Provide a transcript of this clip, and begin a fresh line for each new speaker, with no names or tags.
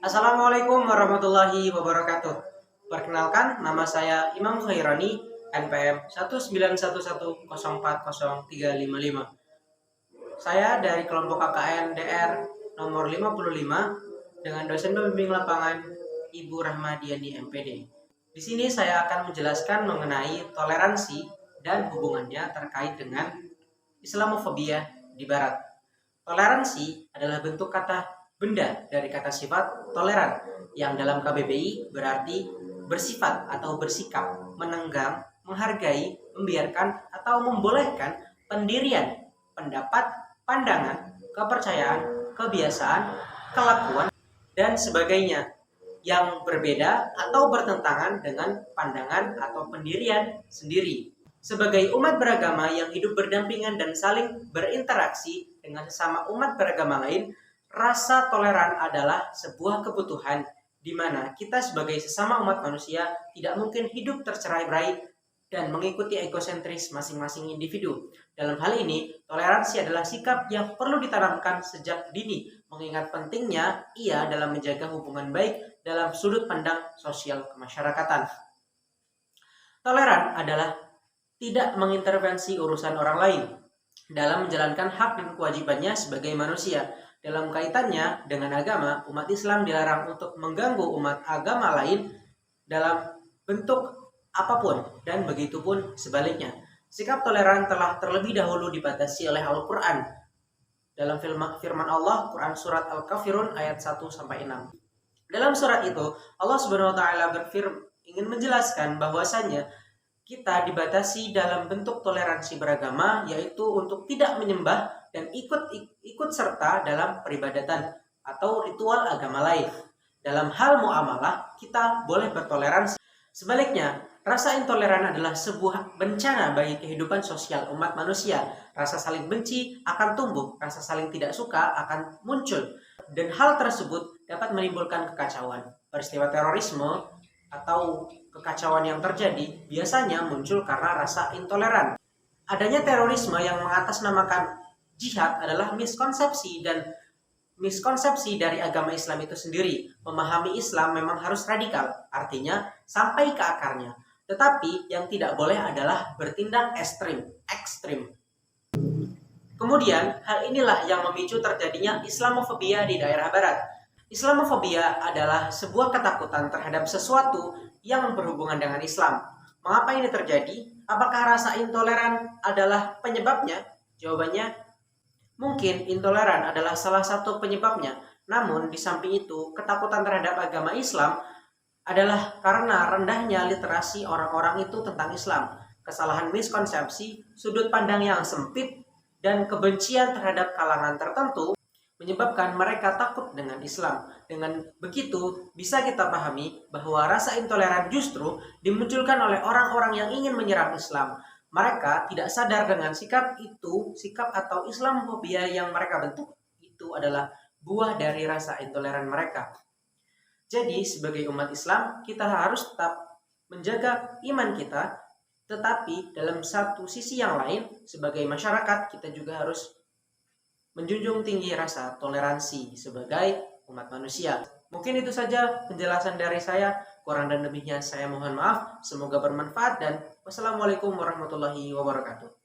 Assalamualaikum warahmatullahi wabarakatuh. Perkenalkan, nama saya Imam Khairani, NPM 191104035. Saya dari kelompok KKN DR nomor 55 dengan dosen pembimbing lapangan Ibu Rahmadiani MPD. Di sini saya akan menjelaskan mengenai toleransi dan hubungannya terkait dengan Islamofobia di Barat. Toleransi adalah bentuk kata benda dari kata sifat toleran yang dalam KBBI berarti bersifat atau bersikap, menenggang, menghargai, membiarkan atau membolehkan pendirian, pendapat, pandangan, kepercayaan, kebiasaan, kelakuan, dan sebagainya yang berbeda atau bertentangan dengan pandangan atau pendirian sendiri. Sebagai umat beragama yang hidup berdampingan dan saling berinteraksi dengan sesama umat beragama lain, rasa toleran adalah sebuah kebutuhan di mana kita sebagai sesama umat manusia tidak mungkin hidup tercerai-berai dan mengikuti egosentris masing-masing individu. Dalam hal ini, toleransi adalah sikap yang perlu ditanamkan sejak dini, mengingat pentingnya ia dalam menjaga hubungan baik dalam sudut pandang sosial kemasyarakatan. Toleran adalah tidak mengintervensi urusan orang lain dalam menjalankan hak dan kewajibannya sebagai manusia. Dalam kaitannya dengan agama, umat Islam dilarang untuk mengganggu umat agama lain dalam bentuk apapun, dan begitu pun sebaliknya. Sikap toleran telah terlebih dahulu dibatasi oleh Al-Quran. Dalam firman Allah, Quran Surat Al-Kafirun ayat 1-6. Dalam surat itu, Allah Subhanahu wa Ta'ala ingin menjelaskan bahwasannya kita dibatasi dalam bentuk toleransi beragama, yaitu untuk tidak menyembah dan ikut serta dalam peribadatan atau ritual agama lain. Dalam hal muamalah, kita boleh bertoleransi. Sebaliknya, rasa intoleran adalah sebuah bencana bagi kehidupan sosial umat manusia. Rasa saling benci akan tumbuh, rasa saling tidak suka akan muncul, dan hal tersebut dapat menimbulkan kekacauan. Peristiwa terorisme atau kekacauan yang terjadi biasanya muncul karena rasa intoleran. Adanya terorisme yang mengatasnamakan jihad adalah miskonsepsi dari agama Islam itu sendiri. Memahami Islam memang harus radikal, artinya sampai ke akarnya. Tetapi yang tidak boleh adalah bertindak ekstrim. Kemudian, hal inilah yang memicu terjadinya Islamofobia di daerah barat. Islamofobia adalah sebuah ketakutan terhadap sesuatu yang berhubungan dengan Islam. Mengapa ini terjadi? Apakah rasa intoleran adalah penyebabnya? Jawabannya, mungkin intoleran adalah salah satu penyebabnya. Namun, di samping itu, ketakutan terhadap agama Islam adalah karena rendahnya literasi orang-orang itu tentang Islam. Kesalahan miskonsepsi, sudut pandang yang sempit, dan kebencian terhadap kalangan tertentu menyebabkan mereka takut dengan Islam. Dengan begitu, bisa kita pahami bahwa rasa intoleran justru dimunculkan oleh orang-orang yang ingin menyerang Islam. Mereka tidak sadar dengan sikap atau Islamofobia yang mereka bentuk, itu adalah buah dari rasa intoleran mereka. Jadi, sebagai umat Islam, kita harus tetap menjaga iman kita, tetapi dalam satu sisi yang lain, sebagai masyarakat, kita juga harus menjunjung tinggi rasa toleransi sebagai umat manusia. Mungkin itu saja penjelasan dari saya. Kurang dan lebihnya saya mohon maaf. Semoga bermanfaat dan wassalamualaikum warahmatullahi wabarakatuh.